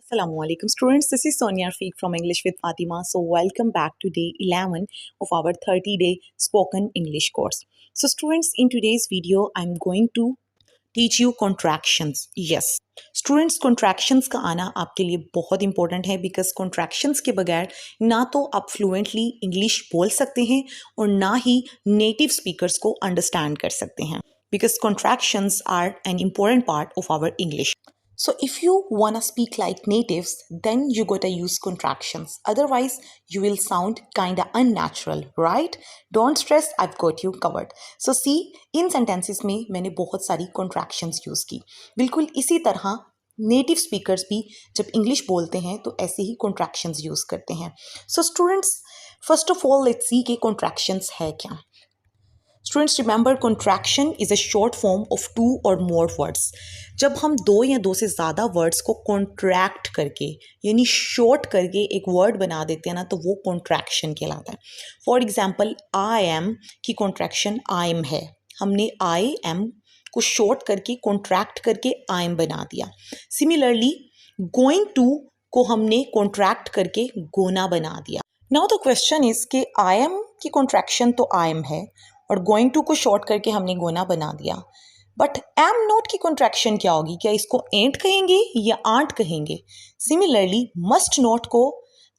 Assalamualaikum students, this is Sonia Rafiq from English with Fatima. So welcome back to day 11 of our 30-day spoken English course. So students, in today's video, I'm going to teach you contractions. Yes, students, contractions का आना आपके लिए बहुत important है because contractions के बगैर ना तो आप फ्लुएंटली इंग्लिश बोल सकते हैं और ना ही नेटिव स्पीकर्स को अंडरस्टैंड कर सकते हैं because contractions are an important part of our English. So if you wanna speak like natives, then you gotta use contractions. Otherwise, you will sound kinda unnatural, right? Don't stress, I've got you covered. So see, in sentences में मैंने बहुत सारी contractions use की. बिल्कुल इसी तरह native speakers भी जब इंग्लिश बोलते हैं तो ऐसे ही contractions यूज़ करते हैं. So students, first of all, let's see कि contractions है क्या. Students remember contraction is a short form of 2 और मोर वर्ड्स. जब हम 2 या 2 से ज़्यादा वर्ड्स को कॉन्ट्रैक्ट करके यानी शॉर्ट करके एक वर्ड बना देते हैं ना तो वो कॉन्ट्रैक्शन कहलाता है. फॉर एग्जांपल आई एम की कॉन्ट्रैक्शन आई एम है. हमने आई एम को शॉर्ट करके कॉन्ट्रैक्ट करके आई एम बना दिया. सिमिलरली गोइंग टू को हमने कॉन्ट्रैक्ट करके गोना बना दिया. नाउ द क्वेश्चन इज़ कि आई एम की कॉन्ट्रैक्शन तो आई एम है और गोइंग टू को शॉर्ट करके हमने गोना बना दिया. बट एम नॉट की कॉन्ट्रैक्शन क्या होगी? क्या इसको एंट कहेंगे या आंट कहेंगे? सिमिलरली मस्ट नॉट को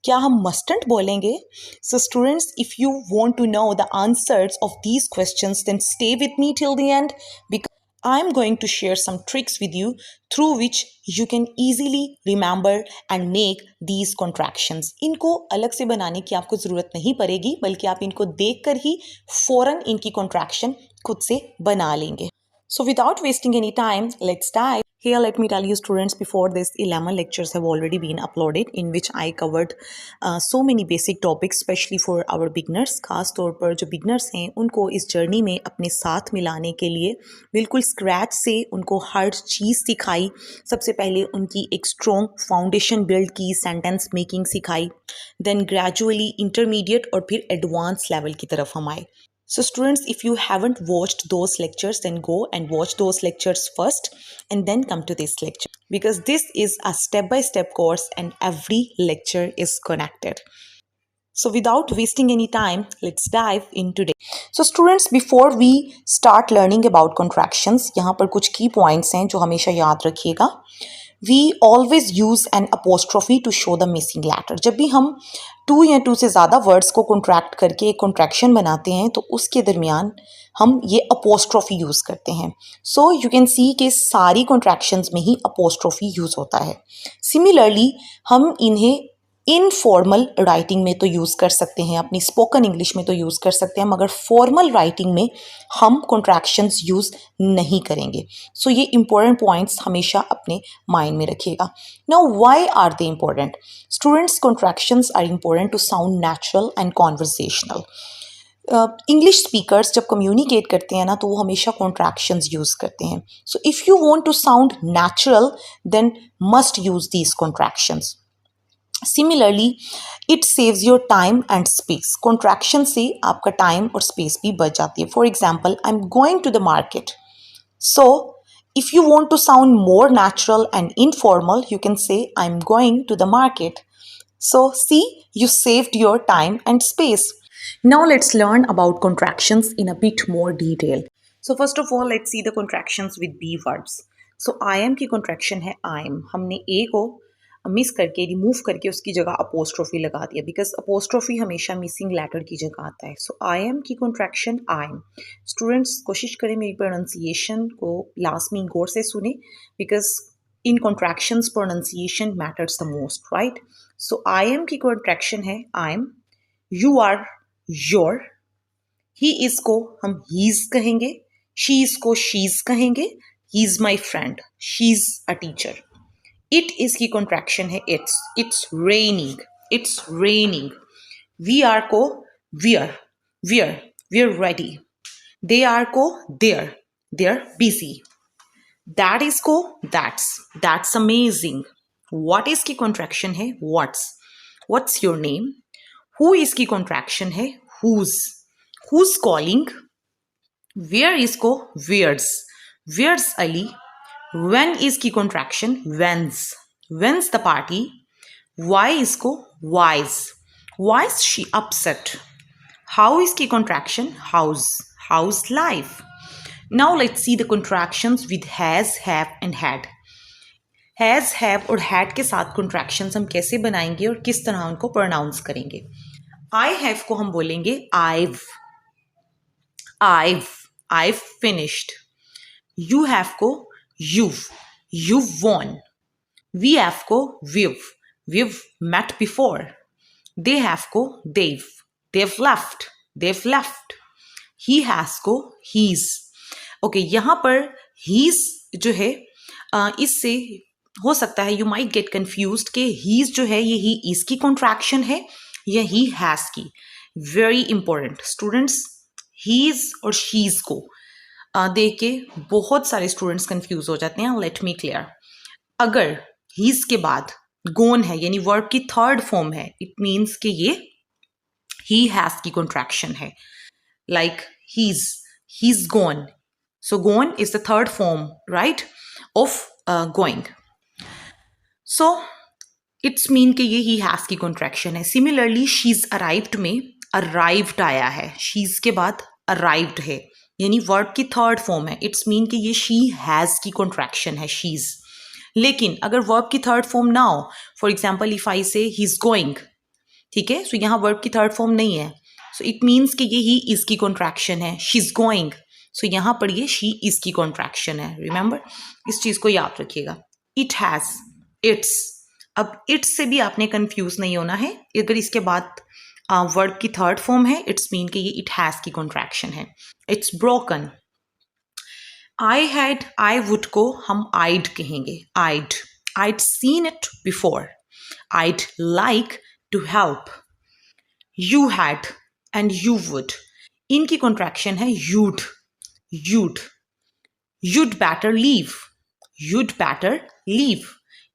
क्या हम मस्टंट बोलेंगे? So students, if you want to know the answers of these questions then stay with me till the end because I am going to share some tricks with you through which you can easily remember and make these contractions. इनको अलग से बनाने की आपको ज़रूरत नहीं पड़ेगी बल्कि आप इनको देखकर ही फ़ौरन इनकी contraction खुद से बना लेंगे. So without wasting any time, let's dive. Here, let me tell you students, before this 11 lectures have already been uploaded in which I covered so many basic topics, especially for our beginners. खास तौर पर जो beginners हैं उनको इस journey में अपने साथ मिलाने के लिए बिल्कुल स्क्रैच से उनको हर चीज़ सिखाई. सबसे पहले उनकी एक स्ट्रॉन्ग फाउंडेशन बिल्ड की, सेंटेंस मेकिंग सिखाई, देन ग्रेजुअली इंटरमीडिएट और फिर एडवांस लेवल की तरफ हम आए. So students, if you haven't watched those lectures, then go and watch those lectures first and then come to this lecture because this is a step-by-step course and every lecture is connected. So without wasting any time, let's dive in today. So students, before we start learning about contractions, यहाँ पर कुछ key points हैं जो हमेशा याद रखिएगा. We always use an apostrophe to show the missing letter. जब भी हम 2 या 2 से ज़्यादा वर्ड्स को कॉन्ट्रैक्ट करके एक कॉन्ट्रैक्शन बनाते हैं तो उसके दरमियान हम ये अपोस्ट्रोफी यूज़ करते हैं. सो यू कैन सी कि सारी कॉन्ट्रैक्शंस में ही अपोस्ट्रोफी यूज़ होता है. सिमिलरली हम इन्हें इनफॉर्मल राइटिंग में तो यूज़ कर सकते हैं, अपनी स्पोकन इंग्लिश में तो यूज़ कर सकते हैं, मगर फॉर्मल राइटिंग में हम कॉन्ट्रैक्शंस यूज़ नहीं करेंगे. सो ये इंपॉर्टेंट पॉइंट्स हमेशा अपने माइंड में रखिएगा. Now why are they important? Students, contractions are important to sound natural and conversational. English speakers जब कम्युनिकेट करते हैं ना तो वो हमेशा कॉन्ट्रैक्शंस यूज़ करते हैं. So if you want to sound natural then must use these contractions. Similarly, it saves your time and space. Contraction से आपका time और space भी बच जाती है. For example, I'm going to the market. So, if you want to sound more natural and informal, you can say I'm going to the market. So, see, you saved your time and space. Now, let's learn about contractions in a bit more detail. So, first of all, let's see the contractions with be verbs. So, I am की contraction है I am. हमने A को miss करके remove करके उसकी जगह apostrophe लगा दिया बिकॉज अपोस्ट्रोफी हमेशा मिसिंग लेटर की जगह आता है. सो आई एम की कॉन्ट्रैक्शन आई एम. स्टूडेंट्स, कोशिश करें मेरी प्रोनाउंसिएशन को लास्ट में गौर से सुने because in contractions pronunciation matters the most, right? So I am की कॉन्ट्रैक्शन है I am. You are you're. He is को हम हीज कहेंगे, शी इज को शीज कहेंगे, he is my friend, she is a teacher. It is की contraction है it's. It's raining. It's raining. We are को we're. We're ready. They are को they're. They're busy. That is को that's. That's amazing. What is की contraction है what's. What's your name? Who is की contraction है whose. Who's calling? Where is को where's. Where's Ali? When is की contraction when's. wins the party. Why इसको wise. Why is she upset? How is की contraction? How's life? Now let's see the contractions with has, have and had. Has have और had के साथ contractions हम कैसे बनाएंगे और किस तरह उनको प्रोनाउंस करेंगे. आई हैव को हम बोलेंगे आईव फिनिश्ड. यू हैव को you've won. वी हैव को we've met before. they have को they've left. he has को he's. ओके, यहाँ पर he's जो है इससे हो सकता है यू माइट गेट कन्फ्यूज्ड कि हीज जो है ये ही इज की कॉन्ट्रैक्शन है या ही हैज की. वेरी इंपॉर्टेंट स्टूडेंट्स, हीज और शीज को देख के बहुत सारे स्टूडेंट्स कंफ्यूज हो जाते हैं. Let me clear. अगर हीज के बाद गोन है यानी वर्ब की थर्ड फॉर्म है, इट मीन्स कि ये ही हैज की कॉन्ट्रैक्शन है. Like he's gone. So gone is the third form, right, of going. So it's mean कि ये he has की contraction है. Similarly she's arrived में arrived आया है, she's के बाद arrived है यानी वर्ब की थर्ड फॉर्म है. इट्स मीन कि ये she has की contraction है she's. लेकिन अगर वर्ब की थर्ड फॉर्म ना हो, फॉर एग्जाम्पल इफ आई से he's going, ठीक है, सो यहाँ वर्ब की थर्ड फॉर्म नहीं है, सो इट मीन्स कि ये ही इज की कॉन्ट्रैक्शन है. she's going, सो यहाँ पर ये she is की कॉन्ट्रैक्शन है. रिमेंबर, इस चीज को याद रखिएगा. it has, its. अब इट्स से भी आपने कंफ्यूज नहीं होना है. अगर इसके बाद वर्ब की थर्ड फॉर्म है, इट्स मीन कि ये इट हैज की कॉन्ट्रैक्शन है. It's broken. I had, I would को हम आइड कहेंगे. I'd seen it before. I'd like to help. You had and you would, इनकी कॉन्ट्रैक्शन है you'd. You'd better leave.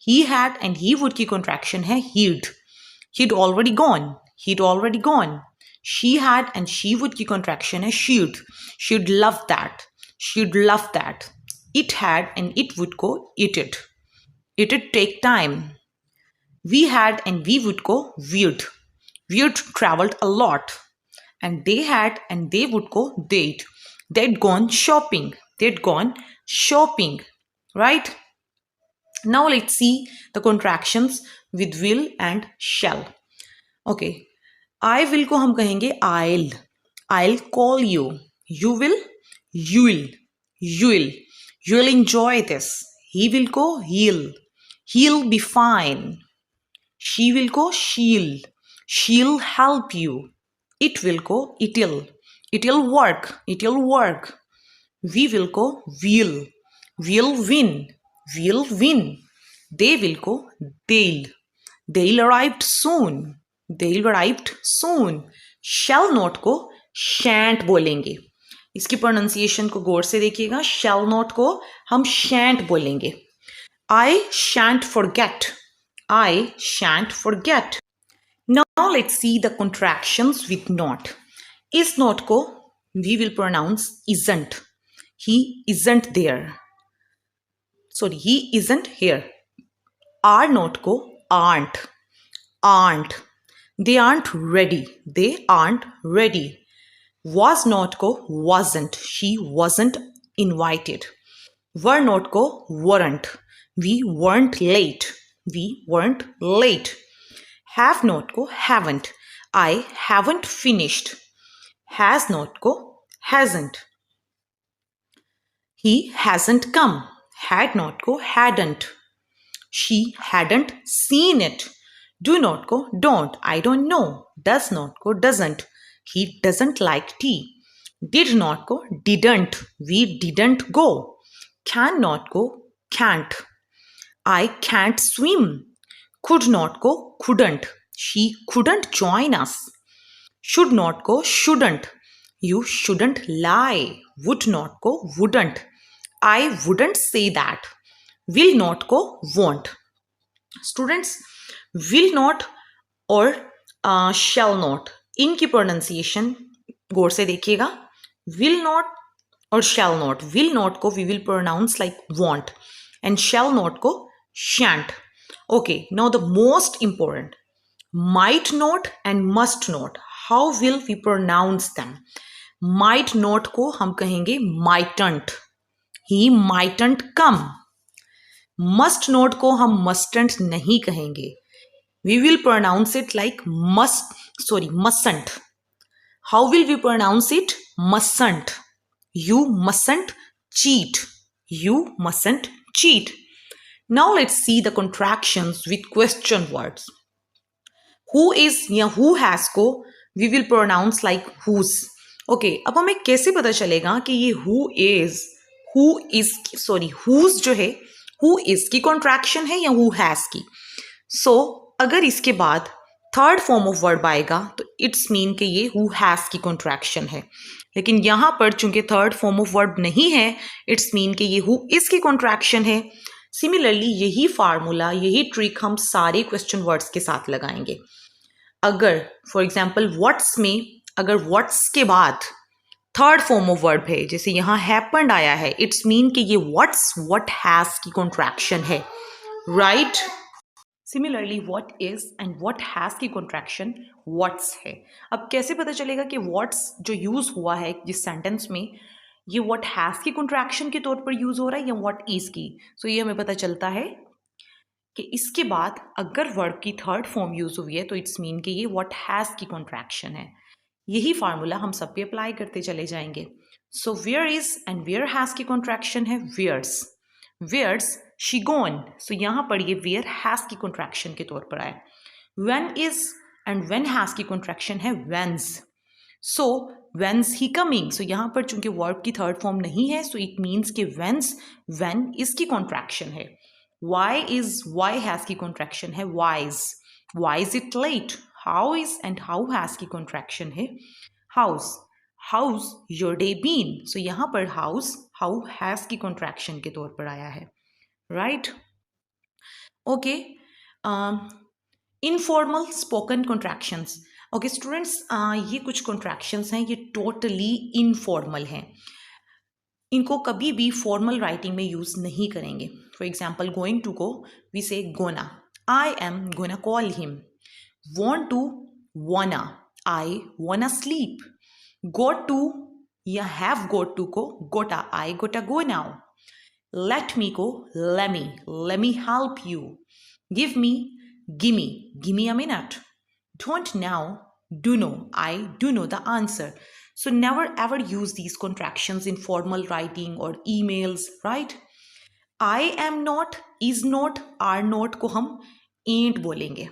He had and he would की contraction है he'd already gone. She had and she would की contraction है she'd love that. It had and it would को it'd take time. We had and we would को we'd traveled a lot. And they had and they would को they'd gone shopping, right? Now let's see the contractions with will and shall. Okay, I will को हम कहेंगे I'll call you. You will enjoy this. He will को he'll be fine. She will को she'll help you. It will को it'll work. We will को we'll win. They will को they'll arrived soon. Shall not को shan't बोलेंगे. इसकी pronunciation को गौर से देखिएगा. shall not को हम shan't बोलेंगे. I shan't forget. Now let's see the contractions with not. Is not को we will pronounce isn't. He isn't there. Sorry, he isn't here. Are not को aren't. They aren't ready. Was not को wasn't. She wasn't invited. Were not को weren't. We weren't late. Have not को haven't. I haven't finished. Has not को hasn't. He hasn't come. Had not को hadn't. She hadn't seen it. Do not को don't. I don't know. Does not को doesn't. He doesn't like tea. Did not को didn't. We didn't go. Can not को can't. I can't swim. Could not को couldn't. She couldn't join us. Should not को shouldn't. You shouldn't lie. Would not को wouldn't. I wouldn't say that. Will not को won't. Students, will not और shall not, इनकी pronunciation गौर से देखिएगा. will not और shall not. will not को we will pronounce like won't and shall not को shan't. Okay, now the most important, might not and must not. How will we pronounce them? Might not को हम कहेंगे mightn't. He mightn't come. Must not को हम mustn't नहीं कहेंगे. We will pronounce it like mustn't. How will we pronounce it? Mustn't. You mustn't cheat. You mustn't cheat. Now let's see the contractions with question words. Who is या who has को we will pronounce like whose. Okay, अब हमें कैसे पता चलेगा कि ये whose जो है who is की contraction है या who has की. So अगर इसके बाद थर्ड फॉर्म ऑफ वर्ब आएगा तो इट्स मीन कि ये who has की contraction है. लेकिन यहाँ पर चूंकि थर्ड फॉर्म ऑफ वर्ब नहीं है, इट्स मीन कि ये who is की contraction है. सिमिलरली यही फार्मूला, यही ट्रिक हम सारे क्वेश्चन वर्ड्स के साथ लगाएंगे. अगर फॉर एग्जाम्पल व्हाट्स में अगर व्हाट्स के बाद थर्ड फॉर्म ऑफ वर्ब है, जैसे यहाँ हैपेंड आया है, इट्स मीन कि ये व्हाट हैज की कॉन्ट्रैक्शन है, right. Similarly what is and what has की कॉन्ट्रैक्शन व्हाट्स है. अब कैसे पता चलेगा कि व्हाट्स जो यूज हुआ है जिस सेंटेंस में, ये व्हाट हैज की कॉन्ट्रैक्शन के तौर पर यूज हो रहा है या व्हाट इज की. सो ये हमें पता चलता है कि इसके बाद अगर वर्ब की थर्ड फॉर्म यूज हुई है तो इट्स मीन कि ये व्हाट हैज की कॉन्ट्रैक्शन है. यही फार्मूला हम सब पे अप्लाई करते चले जाएंगे. So where is and where has की कॉन्ट्रैक्शन है where's. Where's she gone. So यहाँ पर ये वेयर हैज की कॉन्ट्रैक्शन के तौर पर आया. When is and when has की कॉन्ट्रैक्शन है व्हेन्स. सो व्हेन्स ही कमिंग. सो यहाँ पर चूंकि वर्ब की थर्ड फॉर्म नहीं है, सो इट मीन्स कि व्हेन इसकी कॉन्ट्रैक्शन है. Why has की contraction है wise. Why is it late? How is and how has की contraction है how's your day been. So यहाँ पर how has की contraction के तौर पर आया है, right? Okay. Informal spoken contractions. Okay students, ये कुछ contractions हैं, ये totally informal हैं. इनको कभी भी फॉर्मल राइटिंग में यूज नहीं करेंगे. फॉर एग्जाम्पल गोइंग टू को we say gonna. I am gonna call him. Want to wanna. I wanna sleep. Got to या हैव गोट टू को gotta. I gotta go now. Let me को lemme help you. Give me gimme a minute. Don't now do know. I do know the answer. So never ever use these contractions in formal writing or emails, right? I am not, is not, are not को हम ain't बोलेंगे.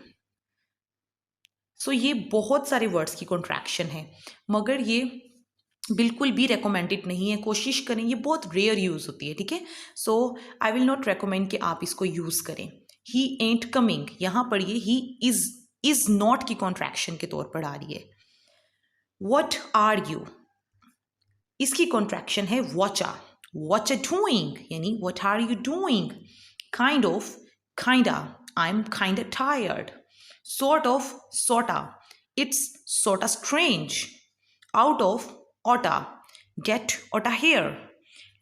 So ये बहुत सारे words की contraction है, मगर ये बिल्कुल भी recommended नहीं है. कोशिश करें, ये बहुत रेयर यूज होती है, ठीक है. So I will not recommend कि आप इसको यूज करें. He ain't coming, यहाँ पर ये he is not की contraction के तौर पर आ रही है. What are you? इसकी contraction है watcha. Watcha doing यानी what are you doing? Kind of, kinda. I'm kinda tired. Sort of, sorta. It's sorta strange. Out of, outta. Get outta here.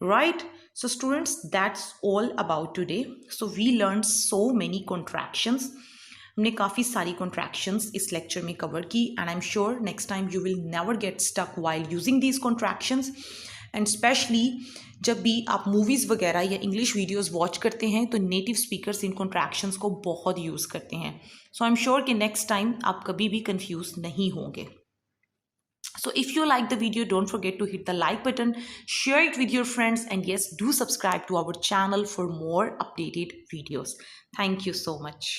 Right? So students, that's all about today. So we learned so many contractions. हमने काफ़ी सारी contractions इस lecture में cover की. And I am sure next time you will never get stuck while using these contractions. And specially जब भी आप movies वगैरह या इंग्लिश वीडियोस वॉच करते हैं तो नेटिव स्पीकर्स इन कॉन्ट्रैक्शंस को बहुत यूज़ करते हैं. सो आई एम श्योर कि नेक्स्ट टाइम आप कभी भी कंफ्यूज नहीं होंगे. So if you like the video, don't forget to hit the like button, share it with your friends, and yes, do subscribe to our channel for more updated videos. Thank you so much.